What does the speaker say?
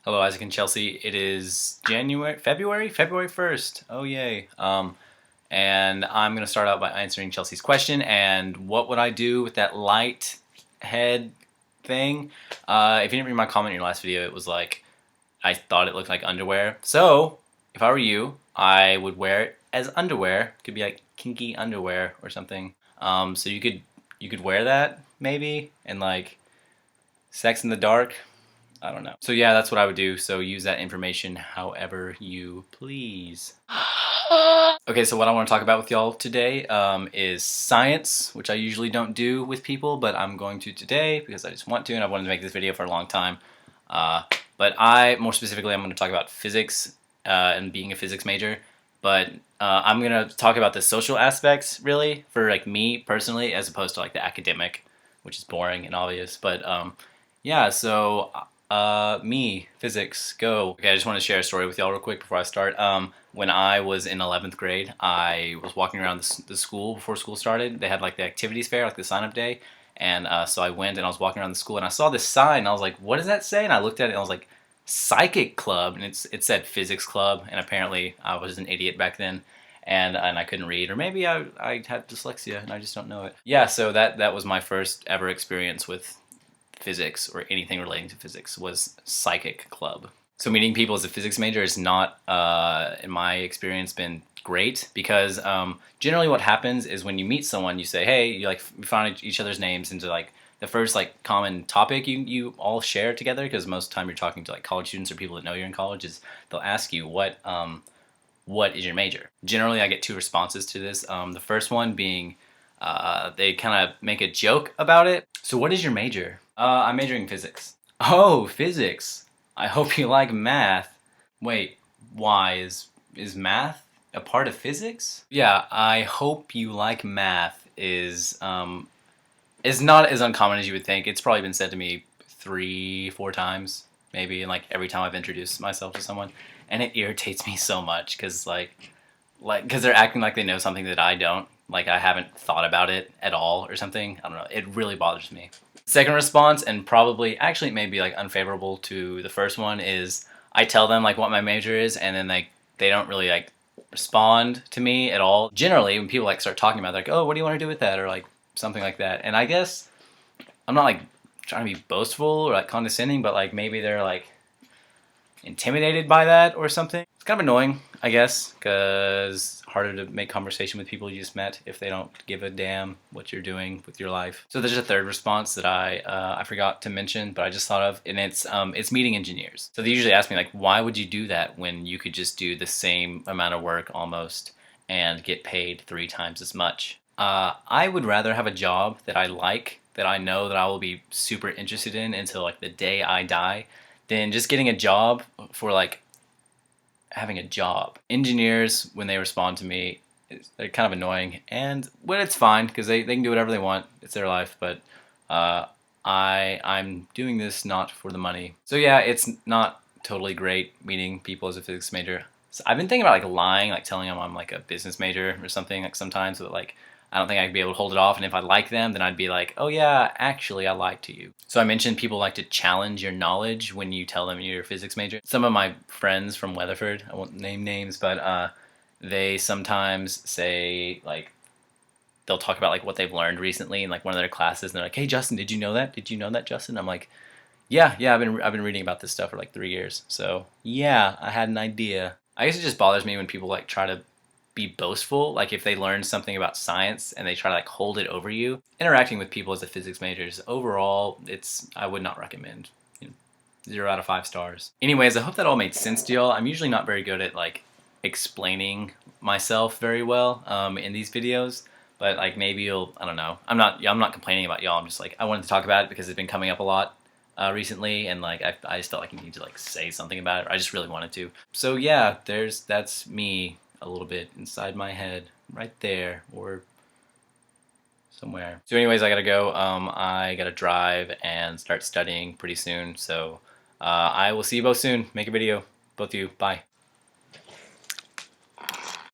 Hello, Isaac and Chelsea. It is February 1st. Oh, yay. And I'm going to start out by answering Chelsea's question. And what would I do with that light head thing? If you didn't read my comment in your last video, it was like, I thought it looked like underwear. So, if I were you, I would wear it as underwear. It could be like kinky underwear or something. So you could wear that, maybe, and like, sex in the dark. I don't know. So yeah, that's what I would do. So use that information however you please. Okay, so what I want to talk about with y'all today is science, which I usually don't do with people, but I'm going to today because I just want to, and I've wanted to make this video for a long time. But more specifically, I'm going to talk about physics and being a physics major. But I'm going to talk about the social aspects, really, for like me personally, as opposed to like the academic, which is boring and obvious. But yeah, so physics, go. Okay, I just want to share a story with y'all real quick before I start. When I was in 11th grade, I was walking around the school before school started. They had like the activities fair, like the sign-up day. And so I went and I was walking around the school and I saw this sign and I was like, what does that say? And I looked at it and I was like, psychic club. And it said physics club. And apparently I was an idiot back then. And I couldn't read, or maybe I had dyslexia and I just don't know it. Yeah, so that was my first ever experience with physics or anything relating to physics, was psychic club. So meeting people as a physics major is not, in my experience, been great because generally what happens is when you meet someone, you say, hey, you find each other's names into like the first like common topic you all share together, because most of the time you're talking to like college students or people that know you're in college, is they'll ask you what is your major. Generally I get two responses to this. The first one being they kind of make a joke about it. So what is your major? I'm majoring in physics. Oh, physics. I hope you like math. Wait, why? Is math a part of physics? Yeah, I hope you like math is not as uncommon as you would think. It's probably been said to me 3-4 times, maybe, and like every time I've introduced myself to someone. And it irritates me so much because because they're acting like they know something that I don't. Like I haven't thought about it at all or something. I don't know. It really bothers me. Second response, and probably actually it may be like unfavorable to the first one, is I tell them like what my major is, and then they don't really like respond to me at all. Generally, when people like start talking about it, like, oh, what do you want to do with that, or like something like that. And I guess I'm not like trying to be boastful or like condescending, but like maybe they're like intimidated by that or something. It's kind of annoying, I guess, because harder to make conversation with people you just met if they don't give a damn what you're doing with your life. So there's a third response that I forgot to mention, but I just thought of, and it's meeting engineers. So they usually ask me like, why would you do that when you could just do the same amount of work almost and get paid 3 times as much? I would rather have a job that I like, that I know that I will be super interested in until like the day I die, than just getting a job for like having a job. Engineers, when they respond to me, they're kind of annoying, and well, it's fine because they can do whatever they want. It's their life, but I'm doing this not for the money. So yeah, it's not totally great meeting people as a physics major. So I've been thinking about like lying, like telling them I'm like a business major or something, like sometimes, but like I don't think I'd be able to hold it off, and if I like them, then I'd be like, oh yeah, actually I lied to you. So I mentioned people like to challenge your knowledge when you tell them you're a physics major. Some of my friends from Weatherford, I won't name names, but they sometimes say like, they'll talk about like what they've learned recently in like one of their classes, and they're like, hey Justin, did you know that? Did you know that, Justin? I'm like, yeah, I've been reading about this stuff for like 3 years. So yeah, I had an idea. I guess it just bothers me when people like try to be boastful, like if they learn something about science and they try to like hold it over you. Interacting with people as a physics majors, overall, I would not recommend. 0 out of 5 stars. Anyways, I hope that all made sense to y'all. I'm usually not very good at like explaining myself very well in these videos, but like maybe I don't know. I'm not complaining about y'all. I'm just like, I wanted to talk about it because it's been coming up a lot recently, and like I just felt like I need to like say something about it, or I just really wanted to. So yeah, that's me a little bit inside my head right there, or somewhere. So anyways, I gotta go. I gotta drive and start studying pretty soon, so I will see you both soon. Make a video, both of you. Bye.